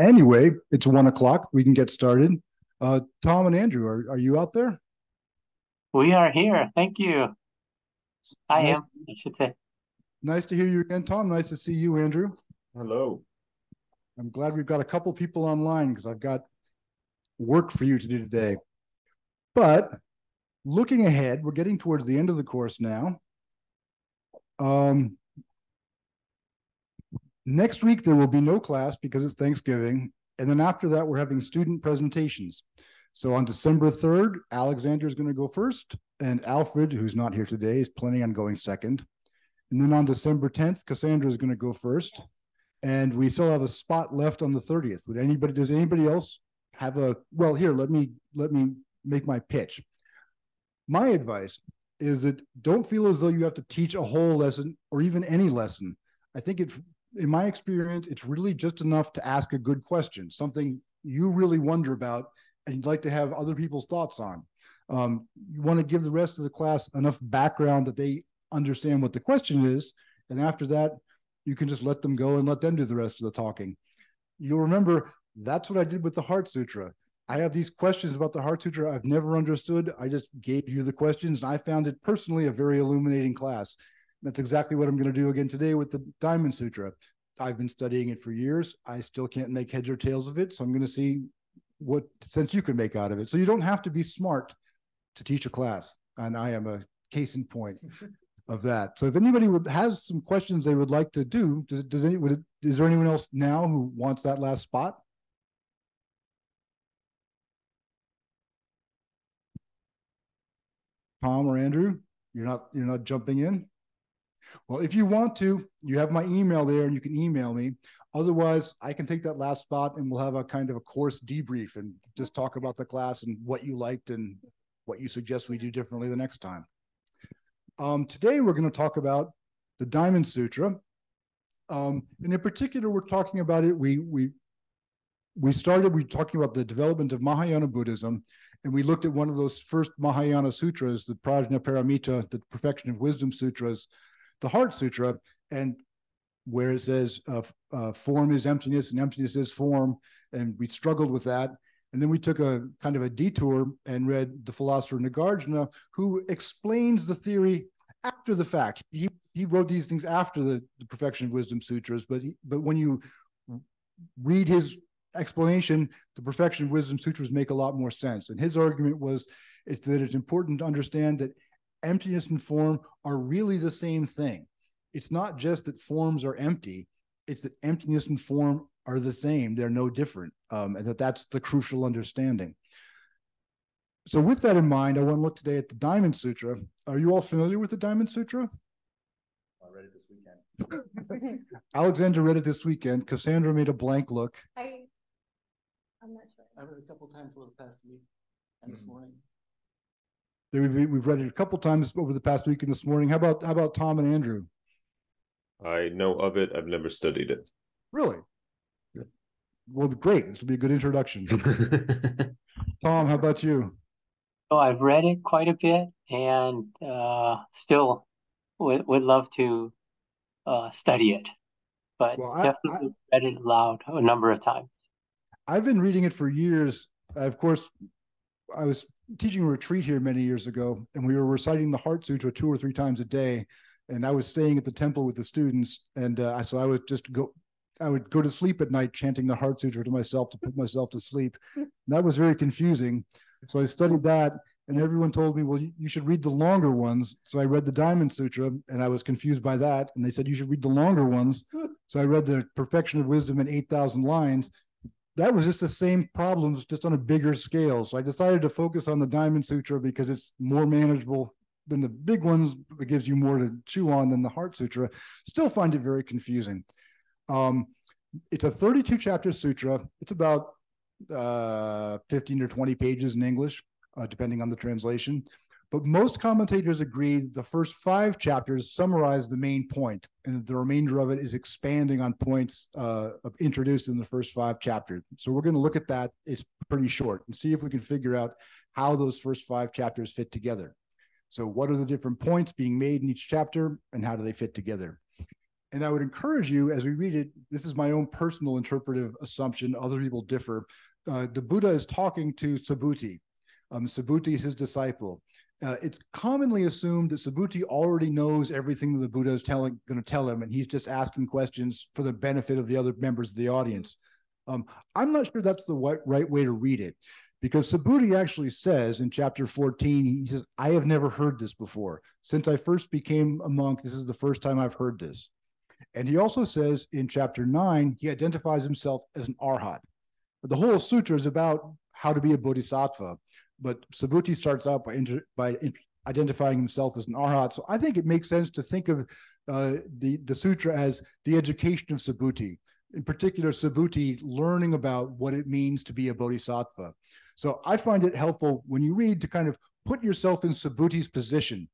Anyway, it's 1 o'clock. We can get started. Tom and Andrew, are you out there? We are here. Thank you. I Nice, am, I should say. nice to hear you again, Tom. Nice to see you, Andrew. Hello. I'm glad we've got a couple people online because I've got work for you to do today. But looking ahead, we're getting towards the end of the course now. Next week, there will be no class because it's Thanksgiving. And then after that, we're having student presentations. So on December 3rd, Alexander is going to go first, and Alfred, who's not here today, is planning on going second. And then on December 10th, Cassandra is going to go first. And we still have a spot left on the 30th. Does anybody else have well, here, let me make my pitch. My advice is that don't feel as though you have to teach a whole lesson or even any lesson. I think in my experience, it's really just enough to ask a good question, something you really wonder about and you'd like to have other people's thoughts on. You want to give the rest of the class enough background that they understand what the question is. And after that, you can just let them go and let them do the rest of the talking. You'll remember that's what I did with the Heart Sutra. I have these questions about the Heart Sutra I've never understood. I just gave you the questions, and I found it personally a very illuminating class. That's exactly what I'm going to do again today with the Diamond Sutra. I've been studying it for years. I still can't make heads or tails of it, so I'm going to see what sense you can make out of it. So you don't have to be smart to teach a class, and I am a case in point of that. So if anybody has some questions they would like to do, is there anyone else now who wants that last spot? Tom or Andrew, you're not jumping in? Well, if you want to, you have my email there and you can email me. Otherwise, I can take that last spot and we'll have a kind of a course debrief and just talk about the class and what you liked and what you suggest we do differently the next time. Today, we're going to talk about the Diamond Sutra. And in particular, we're talking about it. We started talking about the development of Mahayana Buddhism, and we looked at one of those first Mahayana sutras, the Prajnaparamita, the Perfection of Wisdom Sutras, the Heart Sutra, and where it says form is emptiness and emptiness is form, and we struggled with that. And then we took a kind of a detour and read the philosopher Nagarjuna, who explains the theory after the fact. He wrote these things after the Perfection of Wisdom Sutras, but when you read his explanation, the Perfection of Wisdom Sutras make a lot more sense. And his argument is that it's important to understand that emptiness and form are really the same thing. It's not just that forms are empty, it's that emptiness and form are the same. They're no different. And that's the crucial understanding. So with that in mind, I want to look today at the Diamond Sutra. Are you all familiar with the Diamond Sutra? I read it this weekend. Alexander read it this weekend. Cassandra made a blank look. I'm not sure. I read it a couple times over the past week and this morning. We've read it a couple times over the past week and this morning. How about Tom and Andrew? I know of it. I've never studied it. Really? Yeah. Well, great. This will be a good introduction. Tom, how about you? So I've read it quite a bit and still would love to study it, but definitely read it aloud a number of times. I've been reading it for years. Of course, I was teaching a retreat here many years ago, and we were reciting the Heart Sutra 2 or 3 times a day. And I was staying at the temple with the students, and so I would go to sleep at night chanting the Heart Sutra to myself to put myself to sleep. And that was very confusing. So I studied that, and everyone told me, well, you should read the longer ones. So I read the Diamond Sutra, and I was confused by that. And they said, you should read the longer ones. So I read the Perfection of Wisdom in 8,000 lines. That was just the same problems, just on a bigger scale. So I decided to focus on the Diamond Sutra because it's more manageable than the big ones. It gives you more to chew on than the Heart Sutra. Still find it very confusing. It's a 32 chapter sutra. It's about 15 or 20 pages in English, depending on the translation. But most commentators agree the first 5 chapters summarize the main point, and the remainder of it is expanding on points introduced in the first 5 chapters. So we're going to look at that. It's pretty short and see if we can figure out how those first 5 chapters fit together. So what are the different points being made in each chapter, and how do they fit together? And I would encourage you as we read it, this is my own personal interpretive assumption, other people differ. The Buddha is talking to Subhuti. Subhuti is his disciple. It's commonly assumed that Subhuti already knows everything that the Buddha is going to tell him, and he's just asking questions for the benefit of the other members of the audience. I'm not sure that's the right way to read it, because Subhuti actually says in chapter 14, he says, I have never heard this before. Since I first became a monk, this is the first time I've heard this. And he also says in chapter 9, he identifies himself as an arhat. The whole sutra is about how to be a bodhisattva, but Subhuti starts out by identifying himself as an arhat. So I think it makes sense to think of the sutra as the education of Subhuti. In particular, Subhuti learning about what it means to be a bodhisattva. So I find it helpful when you read to kind of put yourself in Subhuti's position.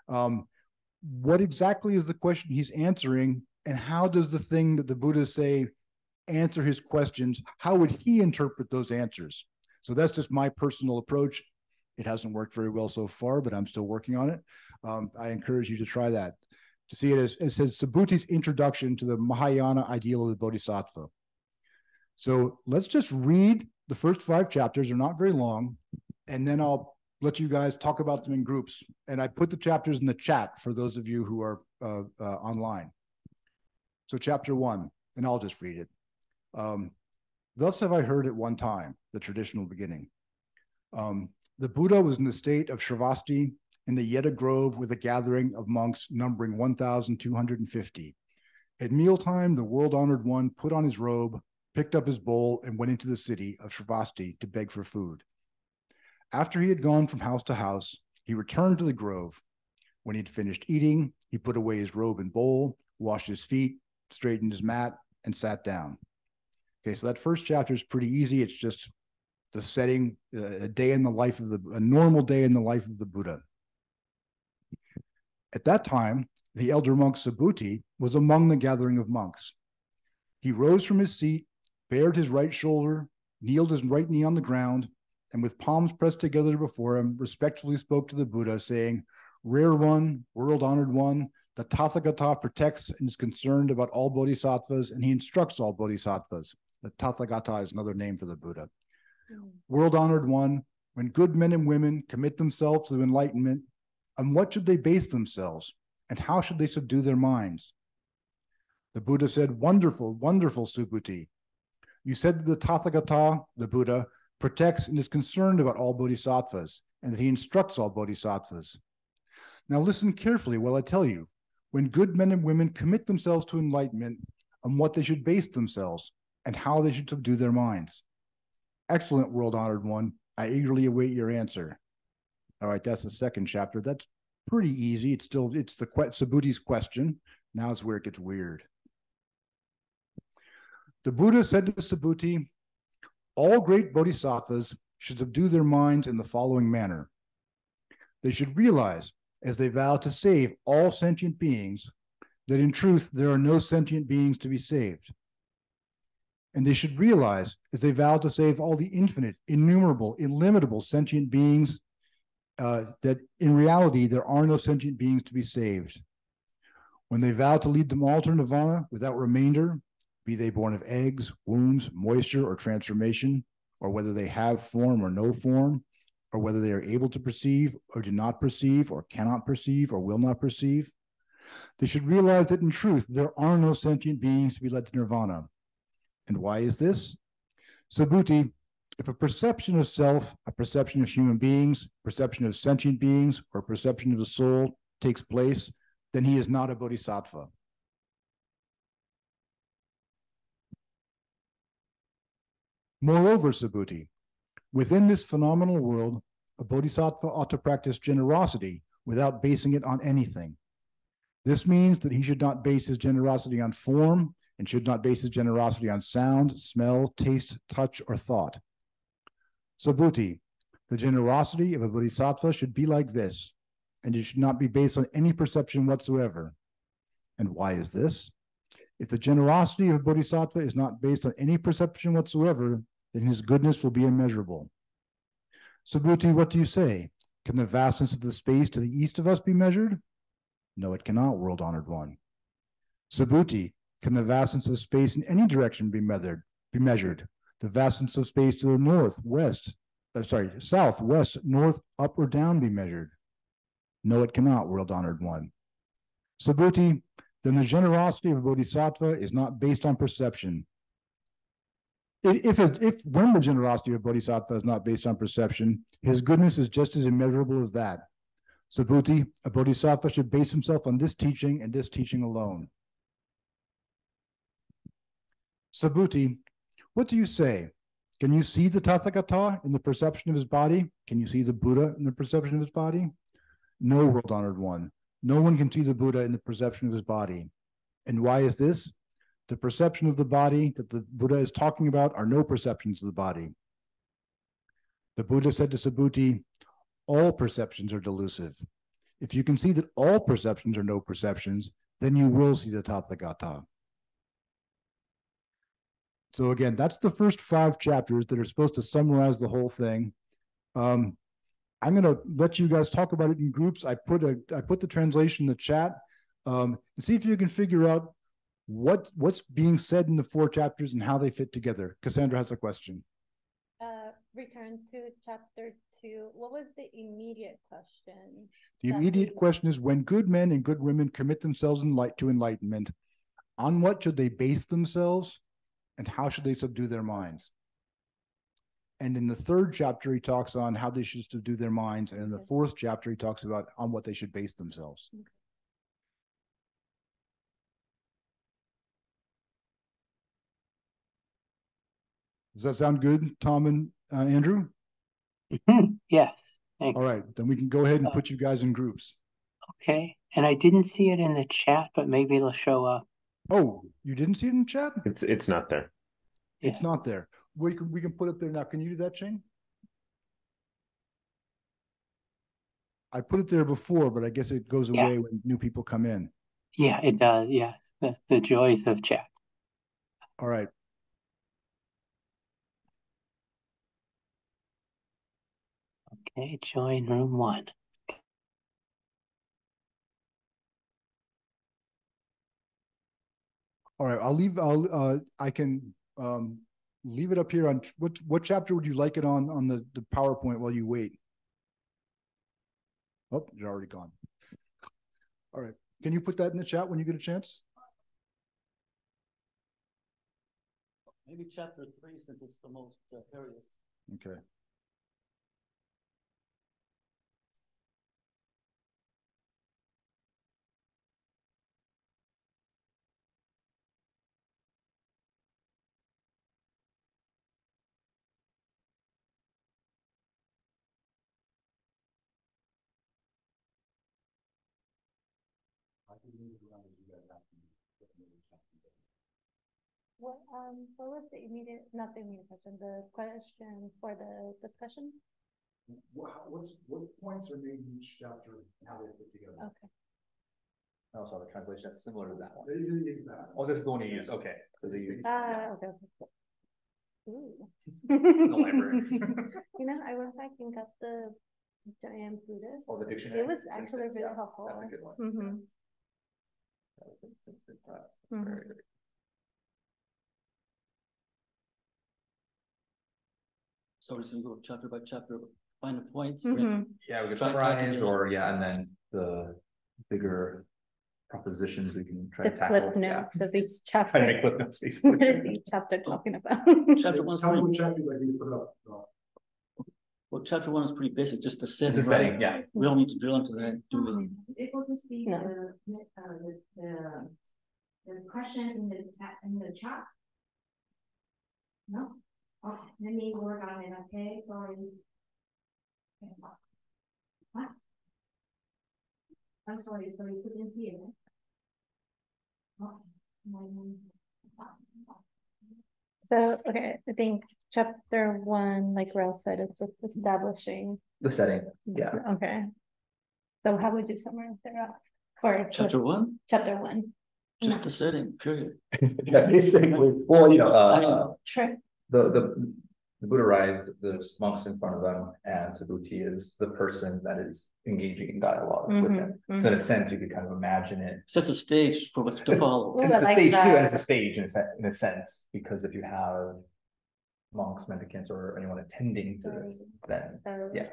What exactly is the question he's answering, and how does the thing that the Buddhas say answer his questions? How would he interpret those answers? So that's just my personal approach. It hasn't worked very well so far, but I'm still working on it. I encourage you to try that, to see it as it says Subhuti's introduction to the Mahayana ideal of the Bodhisattva. So let's just read the first 5 chapters. They're not very long, and then I'll let you guys talk about them in groups. And I put the chapters in the chat for those of you who are online. So chapter 1, and I'll just read it. Thus have I heard at one time, the traditional beginning. The Buddha was in the state of Shravasti in the Yeda Grove with a gathering of monks numbering 1,250. At mealtime, the world-honored one put on his robe, picked up his bowl, and went into the city of Shravasti to beg for food. After he had gone from house to house, he returned to the grove. When he had finished eating, he put away his robe and bowl, washed his feet, straightened his mat, and sat down. Okay, so that first chapter is pretty easy. It's just the setting, a normal day in the life of the Buddha. At that time, the elder monk Subhuti was among the gathering of monks. He rose from his seat, bared his right shoulder, kneeled his right knee on the ground, and with palms pressed together before him, respectfully spoke to the Buddha, saying, "Rare one, world-honored one, the Tathagata protects and is concerned about all bodhisattvas, and he instructs all bodhisattvas." The Tathagata is another name for the Buddha. World-honored one, when good men and women commit themselves to enlightenment, on what should they base themselves, and how should they subdue their minds? The Buddha said, "Wonderful, wonderful, Subhuti. You said that the Tathagata, the Buddha, protects and is concerned about all bodhisattvas, and that he instructs all bodhisattvas. Now listen carefully while I tell you, when good men and women commit themselves to enlightenment, on what they should base themselves, and how they should subdue their minds. Excellent, world-honored one. I eagerly await your answer." All right, that's the second chapter. That's pretty easy. It's the Subhuti's question. Now it's where it gets weird. The Buddha said to Subhuti, "All great bodhisattvas should subdue their minds in the following manner. They should realize, as they vow to save all sentient beings, that in truth there are no sentient beings to be saved. And they should realize, as they vow to save all the infinite, innumerable, illimitable sentient beings, that in reality there are no sentient beings to be saved. When they vow to lead them all to nirvana without remainder, be they born of eggs, wombs, moisture, or transformation, or whether they have form or no form, or whether they are able to perceive or do not perceive, or cannot perceive or will not perceive, they should realize that in truth there are no sentient beings to be led to nirvana. And why is this? Subhuti, if a perception of self, a perception of human beings, perception of sentient beings, or perception of the soul takes place, then he is not a bodhisattva. Moreover, Subhuti, within this phenomenal world, a bodhisattva ought to practice generosity without basing it on anything. This means that he should not base his generosity on form, and should not base his generosity on sound, smell, taste, touch, or thought. Subhuti, the generosity of a bodhisattva should be like this, and it should not be based on any perception whatsoever. And why is this? If the generosity of a bodhisattva is not based on any perception whatsoever, then his goodness will be immeasurable. Subhuti, what do you say? Can the vastness of the space to the east of us be measured? No, it cannot, world-honored one. Subhuti, can the vastness of space in any direction be measured? The vastness of space to the north, west, south, west, north, up or down be measured? No, it cannot, world honored one. Subhuti, then the generosity of a bodhisattva is not based on perception. When the generosity of a bodhisattva is not based on perception, his goodness is just as immeasurable as that. Subhuti, a bodhisattva should base himself on this teaching and this teaching alone. Subhuti, what do you say? Can you see the Tathagata in the perception of his body? Can you see the Buddha in the perception of his body? No, world honored one. No one can see the Buddha in the perception of his body. And why is this? The perception of the body that the Buddha is talking about are no perceptions of the body. The Buddha said to Subhuti, all perceptions are delusive. If you can see that all perceptions are no perceptions, then you will see the Tathagata. So again, that's the first 5 chapters that are supposed to summarize the whole thing. I'm going to let you guys talk about it in groups. I put the translation in the chat. See if you can figure out what's being said in the 4 chapters and how they fit together. Cassandra has a question. Return to chapter 2. What was the immediate question? The immediate question is, when good men and good women commit themselves to enlightenment, on what should they base themselves and how should they subdue their minds? And in the 3rd chapter, he talks on how they should subdue their minds. And in the 4th chapter, he talks about on what they should base themselves. Okay. Does that sound good, Tom and Andrew? Yes. Thanks. All right, then we can go ahead and put you guys in groups. Okay, and I didn't see it in the chat, but maybe it'll show up. Oh, you didn't see it in the chat? It's not there. It's not there. We can put it there now. Can you do that, Ching? I put it there before, but I guess it goes away when new people come in. Yeah, it does. Yes, the joys of chat. All right. Okay, join room 1. All right, I can leave it up here on what chapter would you like it on the PowerPoint while you wait? Oh, you're already gone. All right. Can you put that in the chat when you get a chance? Maybe chapter 3, since it's the most hairiest. Okay. What was the immediate, not the immediate question, the question for the discussion? What points are made in each chapter and how they fit together? Okay. I also have a translation that's similar to that one. It is that. Oh, this is the one you use. Okay. So Okay. Ooh. The library. You know, I went back and got the giant Buddhist. Oh, the dictionary. It was actually really helpful. That's a good one. Mm-hmm. Very good. So we're just gonna go chapter by chapter, find the points. Yeah, we can summarize, or and then the bigger propositions we can try to tackle. Clip notes of each chapter. Try to make clip notes, basically. What is each chapter talking about? Chapter 1's Tell me what pretty, chapter like you put up. well, chapter 1 is pretty basic, just the setting, It's a right? setting, yeah. We don't need to drill into that, do It will just be No. the question in the chat. No? Okay, let me work on it, okay, sorry. Okay, what? I'm sorry, so you couldn't see it. So, okay, I think chapter 1, like Ralph said, is just establishing. The setting, yeah. Okay. So how would you summarize that, Ralph? For Chapter 1, chapter 1. just No. the setting, period. Yeah, basically. Well, True. the the Buddha arrives, there's monks in front of them, and Subhuti is the person that is engaging in dialogue with him. So in a sense, you could kind of imagine it. It's just a stage for what's to follow. And it's a stage too, and it's a stage in a sense, because if you have monks, mendicants, or anyone attending to this, then yeah.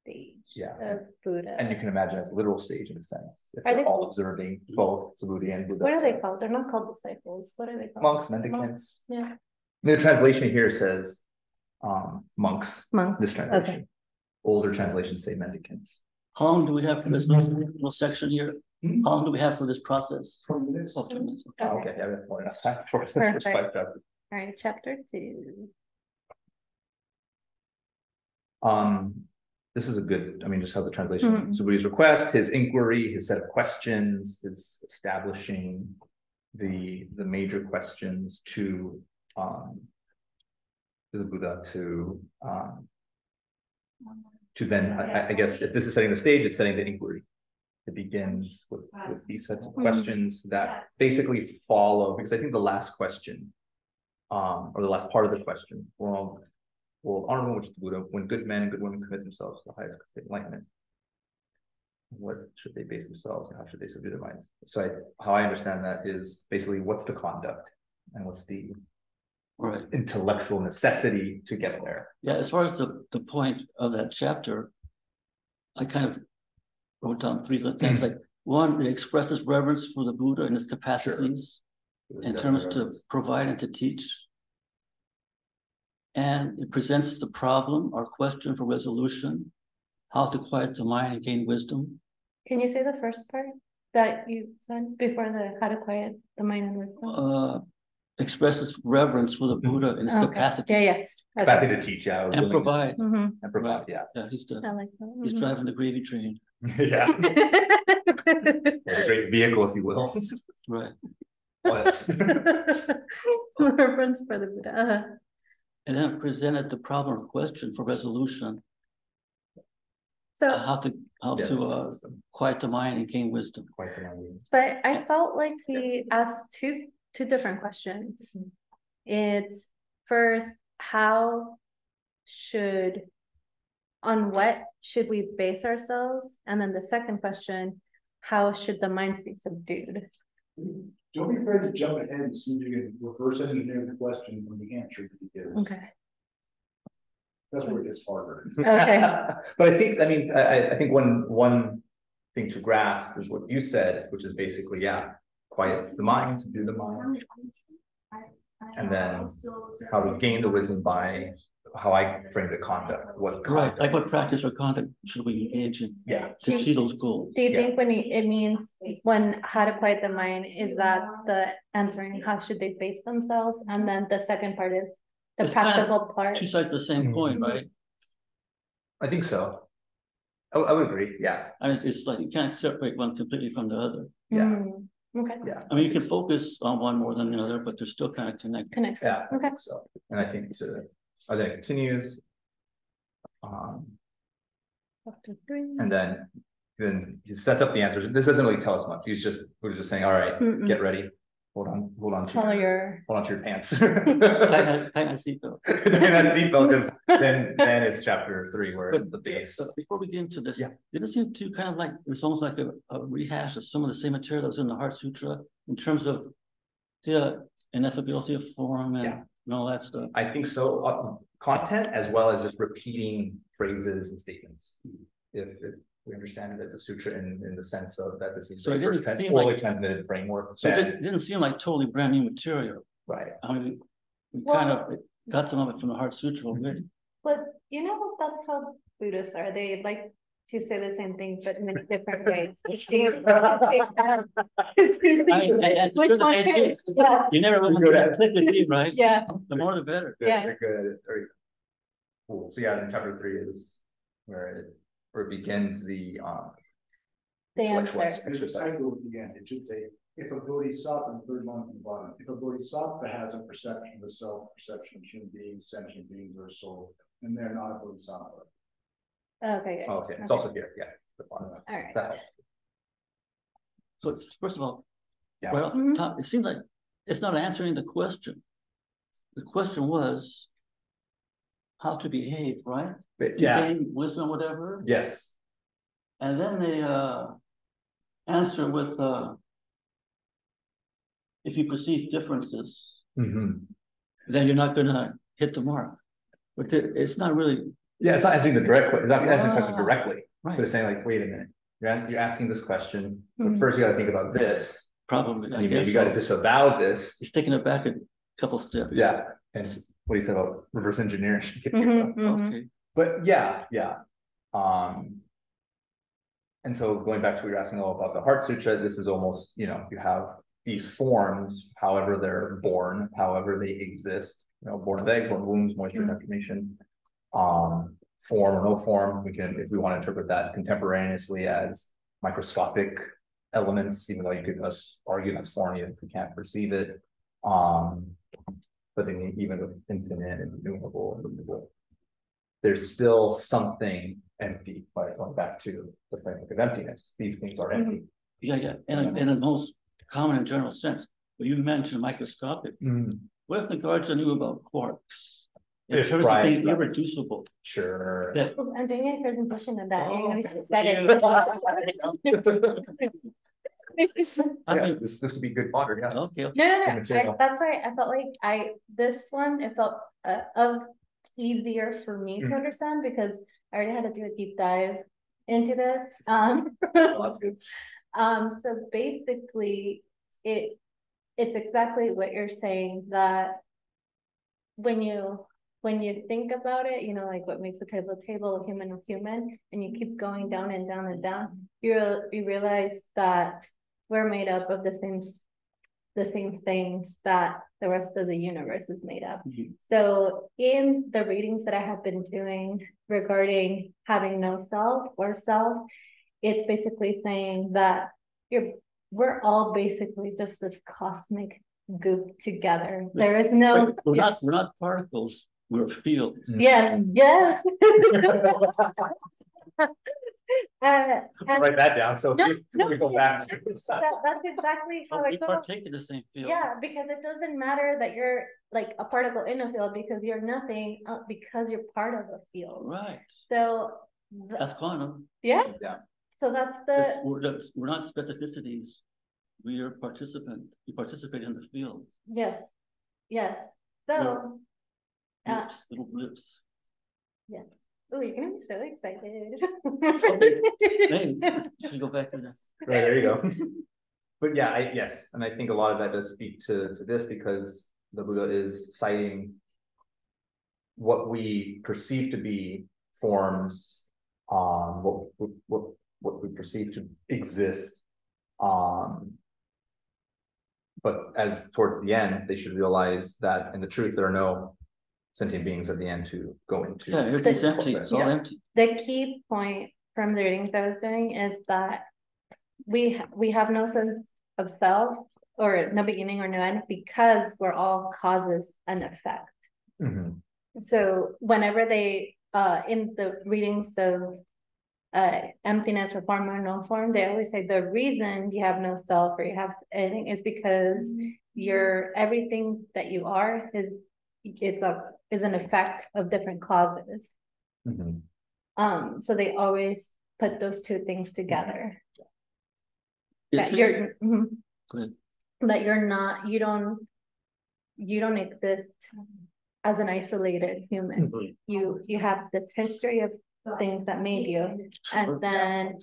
Stage yeah. of Buddha. And you can imagine it's a literal stage in a sense. If they're all observing both Subhuti and Buddha. What are they called? They're not called disciples. What are they called? Monks, mendicants. Yeah. The translation here says monks. Monks. This translation. Okay. Older translations say mendicants. How long do we have for this little section here? How long do we have for this process? 20 minutes. Oh, 2 minutes. Okay. Okay, yeah, we have more enough time for the Perfect. first 5 chapters. All right, chapter 2. This is a good, I mean, just how the translation. So Buddha's request, his inquiry, his set of questions, his establishing the major questions to the Buddha to then, I guess if this is setting the stage, it's setting the inquiry. It begins with these sets of questions that basically follow, because I think the last question, or the last part of the question, well, honorable, which is the Buddha, when good men and good women commit themselves to the highest enlightenment, what should they base themselves and how should they subdue their minds? So how I understand that is basically what's the conduct and what's the intellectual necessity to get there. Yeah, as far as the point of that chapter, I kind of wrote down 3 things. Like 1, it expresses reverence for the Buddha and his capacities in terms to provide and to teach. And it presents the problem or question for resolution, how to quiet the mind and gain wisdom. Can you say the first part that you said before the how to quiet the mind and wisdom? Expresses reverence for the Buddha and his capacity. Yeah, yes. Capacity to teach, yeah. And provide. And provide, yeah. Yeah, he's I like that. he's driving the gravy train. Yeah. A great vehicle, if you will. Right. Reference for the Buddha. And then presented the problem or question for resolution. So how to quiet the mind and gain wisdom. But I felt like he asked two different questions. It's first, on what should we base ourselves? And then the second question, how should the minds be subdued? Don't be afraid to jump ahead and see if you can reverse engineer the question from the answer that he gives. Okay. That's where it gets harder. Okay. But I think, I think one thing to grasp is what you said, which is basically, quiet the mind, subdue the mind. And then how to gain the wisdom by how I frame the conduct. Right, like what practice or conduct should we engage in to achieve those goals? Do you think when it means when how to quiet the mind, is that the answering how should they face themselves? And then the second part is the practical part. 2 sides of the same coin, right? I think so. I would agree, yeah. I mean, it's like you can't separate one completely from the other. Yeah. Okay. Yeah. I mean, you can focus on one more than the other, but they're still kind of connected. Yeah. Okay. So, and I think then it continues. And then he sets up the answers. This doesn't really tell us much. We're just saying, all right, get ready. Hold on to your pants. Tighten that seatbelt. Tighten that seatbelt, because then it's chapter 3 where it's the base. Before we get into this, did it seem to kind of like it's almost like a rehash of some of the same material that was in the Heart Sutra in terms of the ineffability of form and all that stuff? I think so. Content as well as just repeating phrases and statements. If we understand it as a sutra in the sense of that this is the first transmitted framework. So it didn't seem like totally brand new material. Right. I mean, we kind of got some of it from the Heart Sutra already. But you know, that's how Buddhists are. They like to say the same thing, but in different ways. You never want to click with you, right? Yeah. The more the better. You're good at it. Very cool. So then chapter 3 is where it begins the answer. Exercise again. It should say, if a bodhisattva, in the third line from the bottom, if a bodhisattva has a perception of the self, perception of human beings, sentient beings, or a soul, then they're not a bodhisattva. Okay. Okay. It's also here. Yeah. The bottom. All right. So it's, first of all, well, it seems like it's not answering the question. The question was, how to behave, right? But, To yeah, gain wisdom, whatever. yes, And then they answer with if you perceive differences, then you're not gonna hit the mark. But it's not really. Yeah, it's not answering the direct question. It's not answering the question Ah, directly. right. But it's saying like, wait a minute, you're asking this question, but first you got to think about this. Probably. And you maybe got to disavow this. He's taking it back a couple steps. Yeah, and what do you say about reverse engineering? Okay. But yeah. And so going back to what you're asking about the Heart Sutra, this is almost, you have these forms, however they're born, however they exist, born of eggs, born of wombs, moisture, information, form or no form. We can, if we want to interpret that contemporaneously as microscopic elements, even though you could argue that's form if we can't perceive it. But then even with infinite and innumerable and movable, there's still something empty, like going back to the framework of emptiness. These things are empty. Yeah. And in the most common and general sense, when you mentioned microscopic, what if the guardian knew about quarks? In terms of being irreducible. Sure. I'm doing a presentation on that. You're gonna be Yeah, this could be good fodder. Yeah. Okay. No. That's why I felt like this one, it felt easier for me to understand because I already had to do a deep dive into this. Well, that's good. So basically it's exactly what you're saying, that when you think about it, like what makes a table, human, and you keep going down and down and down, you realize that we're made up of the same things that the rest of the universe is made up. So in the readings that I have been doing regarding having no self or self, it's basically saying that we're all basically just this cosmic goop together. There is no. We're not particles. We're fields. Yeah. Write that down. So we go back to that's exactly how it goes. Partake in the same field. Yeah, because it doesn't matter that you're like a particle in a field, because you're nothing because you're part of a field. Right. So that's quantum. Yeah. So that's we're not specificities. We are participant. We participate in the field. Yes. So little blips. Yeah. Oh, you're gonna be so excited. Thanks. You go back to this. Right, there you go. But yeah, yes, and I think a lot of that does speak to this, because the Buddha is citing what we perceive to be forms, what we perceive to exist, but as towards the end, they should realize that in the truth there are no sentient beings at the end to go into. Yeah, everything's empty. It's all empty. The key point from the readings I was doing is that we have no sense of self, or no beginning or no end, because we're all causes and effect. So whenever they in the readings of emptiness or form or no form, they always say the reason you have no self or you have anything is because everything that you are is an effect of different causes. So they always put those two things together. That you're not, you don't exist as an isolated human. You have this history of things that made you, and then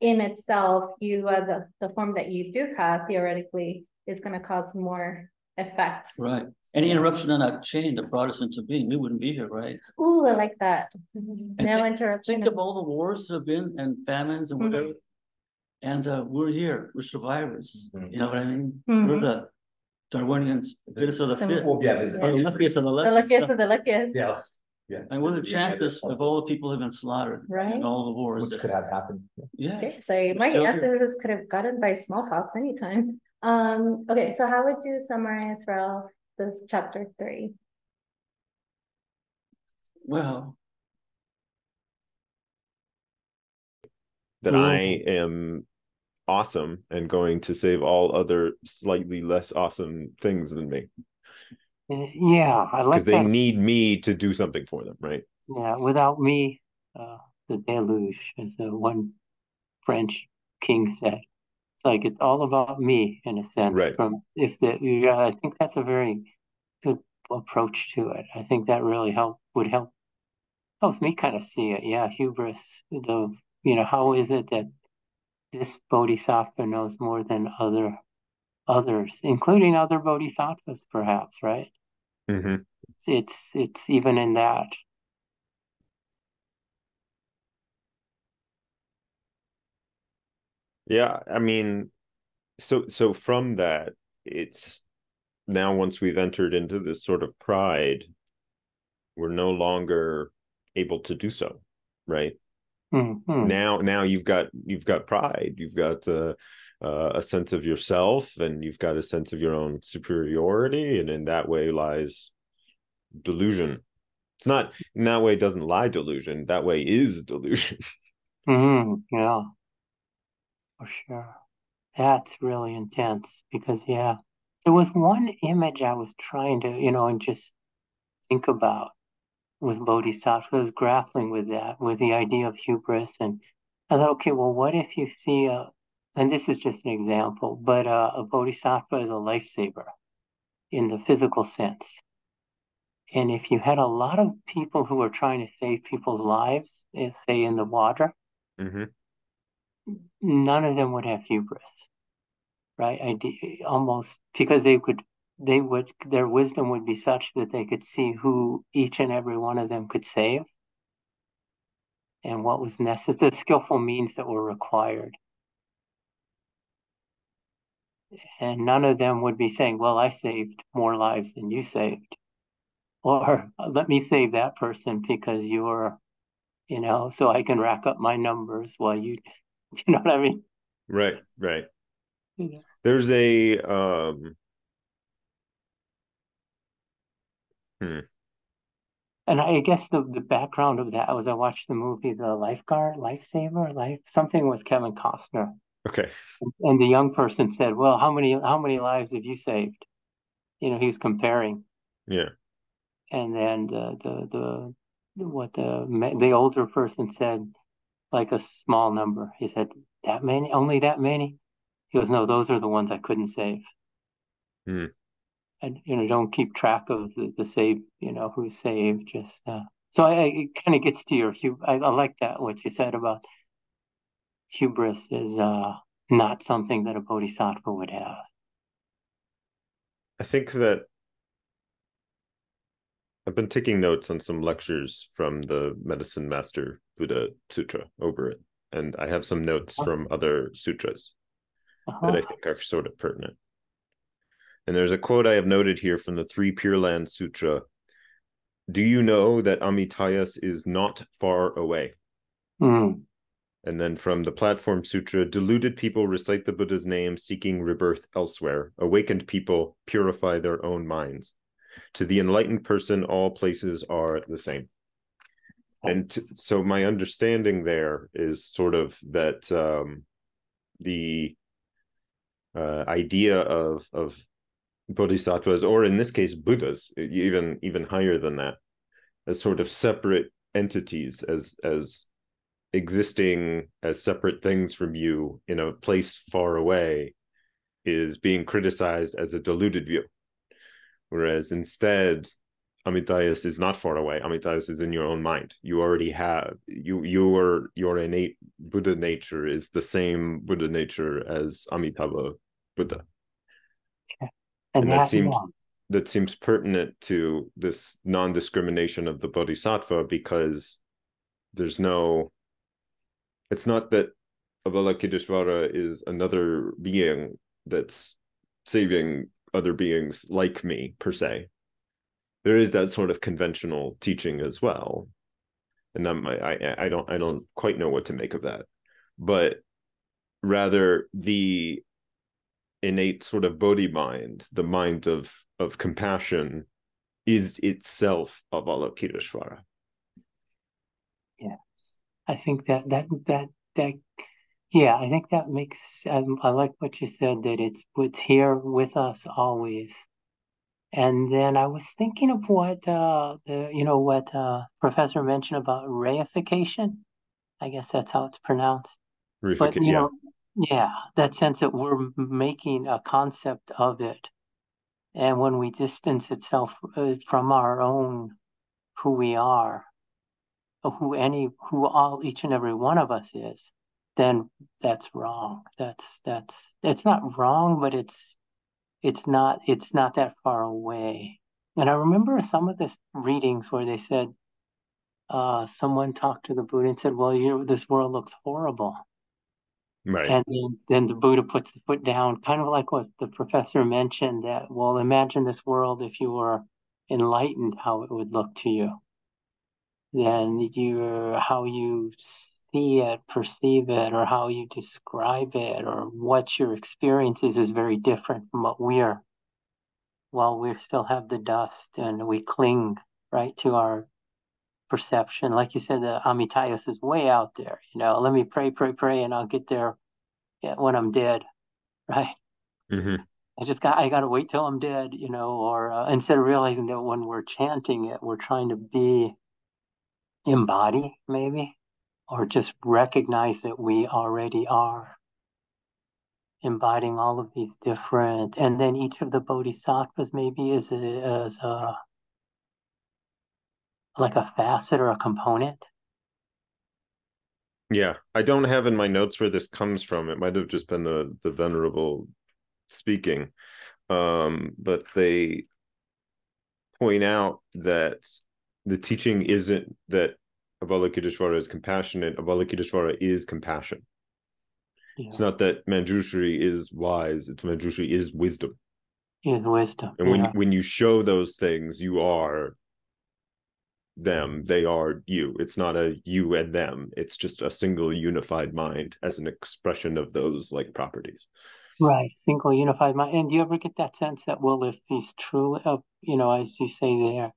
in itself, you as the form that you do have theoretically is going to cause more effects. Right. Any interruption on that chain that brought us into being, we wouldn't be here, right? Ooh, I like that. No interruption. Think of all the wars that have been, and famines and whatever. And we're here. We're survivors. You know what I mean? We're the Darwinians, the fittest of the fit. Well, yeah, the luckiest of the luckiest. The luckiest of the luckiest. Yeah. And we're the chances of all the people who have been slaughtered in all the wars. Which could have happened. Yeah. Okay, so my ancestors could have gotten by smallpox anytime. Okay, so how would you summarize, Ralph, this chapter 3? Well, that I am awesome and going to save all other slightly less awesome things than me. Yeah, I like because they that. need me to do something for them, right? Yeah, without me, the deluge, as the one French king said. It's like it's all about me in a sense. Right. Yeah, I think that's a very good approach to it. I think that really helps me kind of see it. Yeah, hubris. How is it that this bodhisattva knows more than others, including other bodhisattvas, perhaps, right? Mm-hmm. It's even in that. Yeah, I mean, so from that, it's now once we've entered into this sort of pride, we're no longer able to do so, right? Mm-hmm. Now you've got pride, you've got a sense of yourself, and you've got a sense of your own superiority, and in that way lies delusion. It's not in that way, doesn't lie delusion. That way is delusion. Mm-hmm. Yeah, for sure. That's really intense because, yeah, there was one image I was trying to, and just think about with bodhisattvas, grappling with that, with the idea of hubris. And I thought, okay, well, what if you see and this is just an example, but a bodhisattva is a lifesaver in the physical sense. And if you had a lot of people who are trying to save people's lives, say in the water, Mm-hmm. none of them would have hubris, right? Almost because their wisdom would be such that they could see who each and every one of them could save and what was necessary, the skillful means that were required. And none of them would be saying, well, I saved more lives than you saved. Or let me save that person because you're, so I can rack up my numbers while you know what I mean? Right. Yeah. There's a And I guess the background of that was I watched the movie The Lifesaver, something with Kevin Costner. Okay. And the young person said, well, how many lives have you saved? He was comparing. Yeah. And then the older person said, like a small number. He said, that many? Only that many? He goes, no, those are the ones I couldn't save. Hmm. And don't keep track of the save, who's saved. Just so it kind of gets to your I like that what you said about hubris is not something that a bodhisattva would have. I think that I've been taking notes on some lectures from the Medicine Master Buddha Sutra over it, and I have some notes from other sutras that I think are sort of pertinent. And there's a quote I have noted here from the Three Pure Land Sutra. Do you know that Amitayas is not far away? Mm. And then from the Platform Sutra, deluded people recite the Buddha's name, seeking rebirth elsewhere. Awakened people purify their own minds. To the enlightened person, all places are the same. And so my understanding there is sort of that the idea of bodhisattvas, or in this case Buddhas, even higher than that, as sort of separate entities, as existing as separate things from you in a place far away, is being criticized as a deluded view. Whereas instead, Amitayas is not far away. Amitayas is in your own mind. You already have your innate Buddha nature is the same Buddha nature as Amitabha Buddha. Okay. And that seems pertinent to this non-discrimination of the bodhisattva, because it's not that Avalokiteshvara is another being that's saving other beings like me per se. There is that sort of conventional teaching as well, and I don't quite know what to make of that, but rather the innate sort of bodhi mind, the mind of compassion, is itself Avalokiteshvara. Yeah, I think that yeah, I think that makes. I like what you said, that it's here with us always, And then I was thinking of what Professor mentioned about reification. I guess that's how it's pronounced. But Yeah. yeah, that sense that we're making a concept of it, and when we distance itself from our own who we are, each and every one of us is, then that's wrong. It's not wrong, but it's not that far away. And I remember some of the readings where they said, someone talked to the Buddha and said, well, this world looks horrible. Right. And then the Buddha puts the foot down, kind of like what the professor mentioned, that, well, imagine this world if you were enlightened, how it would look to you. Then how you see it, perceive it, or how you describe it, or what your experience is very different from what while we still have the dust and we cling right to our perception. Like you said, the Amitais is way out there. Let me pray, and I'll get there when I'm dead, right? Mm-hmm. I got to wait till I'm dead, or instead of realizing that when we're chanting it, we're trying to embody maybe, or just recognize that we already are embodying all of these different, and then each of the bodhisattvas maybe is like a facet or a component. Yeah, I don't have in my notes where this comes from. It might have just been the venerable speaking, but they point out that the teaching isn't that Avalokiteshvara is compassionate. Avalokiteshvara is compassion. Yeah. It's not that Manjushri is wise. It's Manjushri is wisdom. Is wisdom. And when you show those things, you are them. They are you. It's not a you and them. It's just a single unified mind as an expression of those like properties. Right, single unified mind. And do you ever get that sense that, well, if he's truly, as you say there,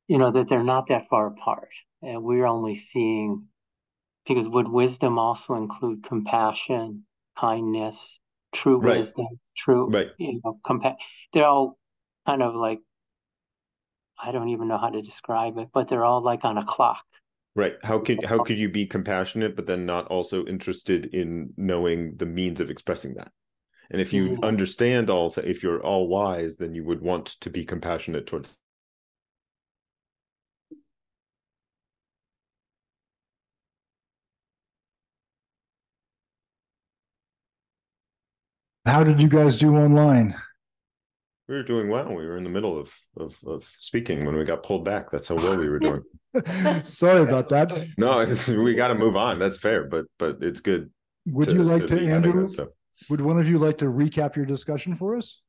that they're not that far apart, and we're only seeing, because would wisdom also include compassion, kindness, true wisdom, true, they're all kind of like, I don't even know how to describe it, but they're all like on a clock. Right. How could you be compassionate, but then not also interested in knowing the means of expressing that? And if you understand if you're all wise, then you would want to be compassionate towards. How did you guys do online? We were doing well. We were in the middle of speaking when we got pulled back. That's how well we were doing. Sorry about that. No, we got to move on. That's fair, but it's good. Would you like to, Andrew? Would one of you like to recap your discussion for us?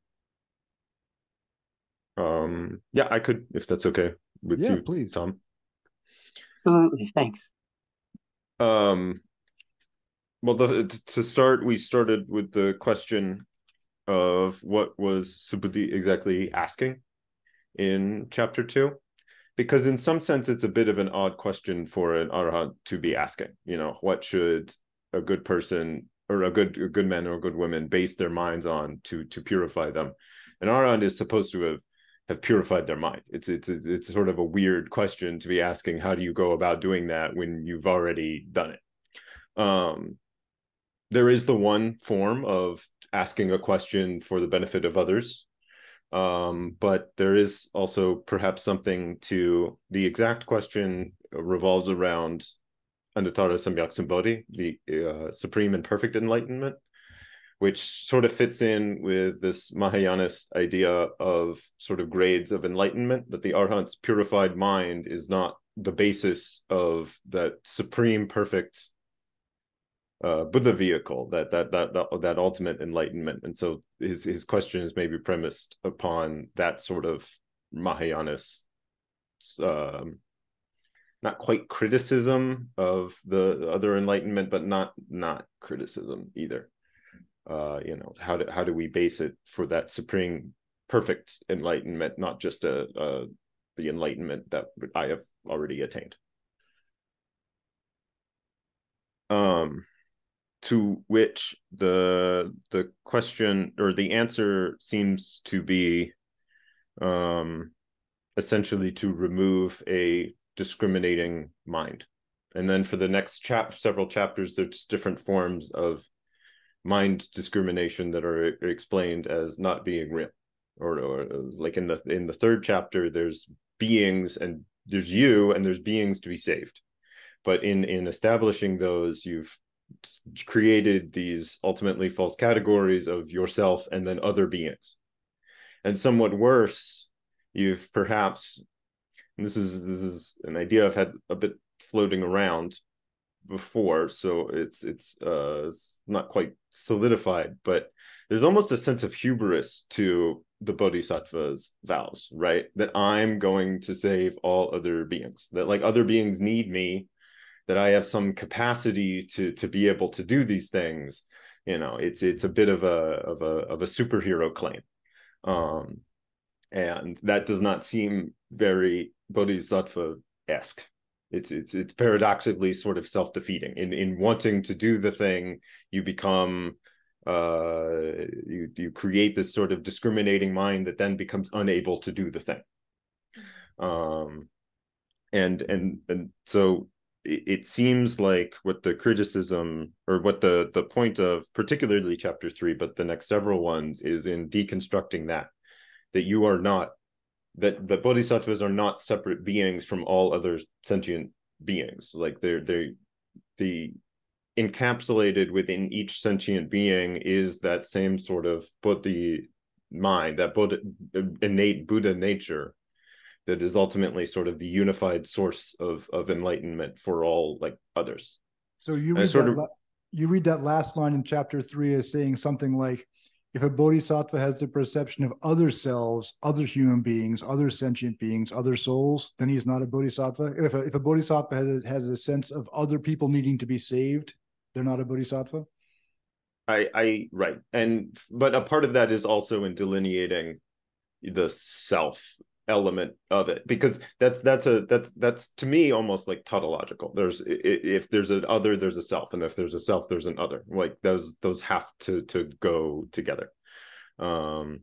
Yeah, I could, if that's okay with you, please, Tom. Absolutely, thanks. Well, to start, we started with the question of what was Subhuti exactly asking in chapter 2, because in some sense it's a bit of an odd question for an arhat to be asking. What should a good person or a good man or a good woman base their minds on to purify them? An arhat is supposed to have purified their mind. It's sort of a weird question to be asking. How do you go about doing that when you've already done it? There is the one form of asking a question for the benefit of others, but there is also perhaps something to the exact question revolves around Anuttara Samyak Sambodhi, the supreme and perfect enlightenment, which sort of fits in with this Mahayanist idea of sort of grades of enlightenment, that the Arhat's purified mind is not the basis of that supreme perfect Buddha vehicle, that ultimate enlightenment. And so his question is maybe premised upon that sort of Mahayanist, not quite criticism of the other enlightenment, but not criticism either. How do we base it for that supreme perfect enlightenment, not just the enlightenment that I have already attained? To which the question or the answer seems to be essentially to remove a discriminating mind. And then for the next several chapters, there's different forms of mind discrimination that are explained as not being real. Or like in the third chapter, there's beings and there's you and there's beings to be saved. But in establishing those, you've created these ultimately false categories of yourself and then other beings. And somewhat worse, you've perhaps, and this is an idea I've had a bit floating around before, so it's not quite solidified, but there's almost a sense of hubris to the Bodhisattva's vows, right? That I'm going to save all other beings, that like other beings need me, that I have some capacity to be able to do these things. You know, it's a bit of a superhero claim. And that does not seem very Bodhisattva-esque. It's paradoxically sort of self-defeating. In wanting to do the thing, you become you create this sort of discriminating mind that then becomes unable to do the thing. And so it seems like what the criticism, or what the point of particularly chapter 3, but the next several ones, is in deconstructing that you are not, that the bodhisattvas are not separate beings from all other sentient beings. Like the encapsulated within each sentient being is that same sort of Bodhi mind, that Buddha, innate Buddha nature, that is ultimately sort of the unified source of enlightenment for all like others. So you read that last line in chapter 3 as saying something like, if a bodhisattva has the perception of other selves, other human beings, other sentient beings, other souls, then he's not a bodhisattva. If a bodhisattva has a sense of other people needing to be saved, they're not a bodhisattva. Right. But a part of that is also in delineating the self element of it, because that's to me almost like tautological. If there's an other, there's a self, and if there's a self, there's an other. Like those have to go together. And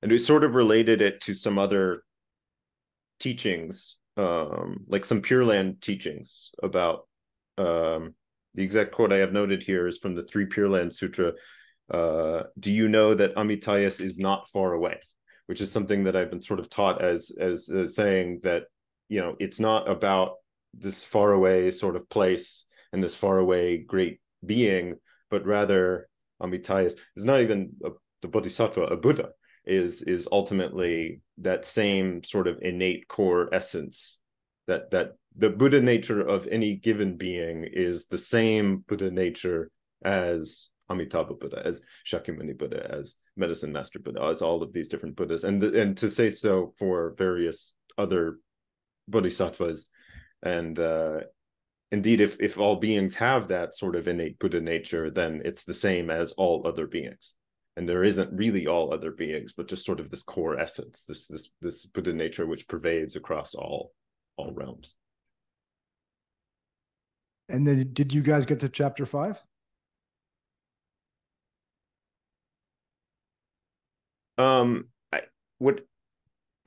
we sort of related it to some other teachings, like some Pure Land teachings about the exact quote I have noted here is from the 3 Pure Land Sutra. Do you know that Amitayas is not far away? Which is something that I've been sort of taught as saying that, you know, it's not about this far away sort of place and this far away great being, but rather Amitayas is not even the Bodhisattva, a Buddha is ultimately that same sort of innate core essence, that the Buddha nature of any given being is the same Buddha nature as Amitabha Buddha, as Shakyamuni Buddha, as Medicine Master Buddha, as all of these different Buddhas, and to say so for various other bodhisattvas. And indeed, if all beings have that sort of innate Buddha nature, then it's the same as all other beings. And there isn't really all other beings, but just sort of this core essence, this Buddha nature which pervades across all realms. And then did you guys get to chapter 5?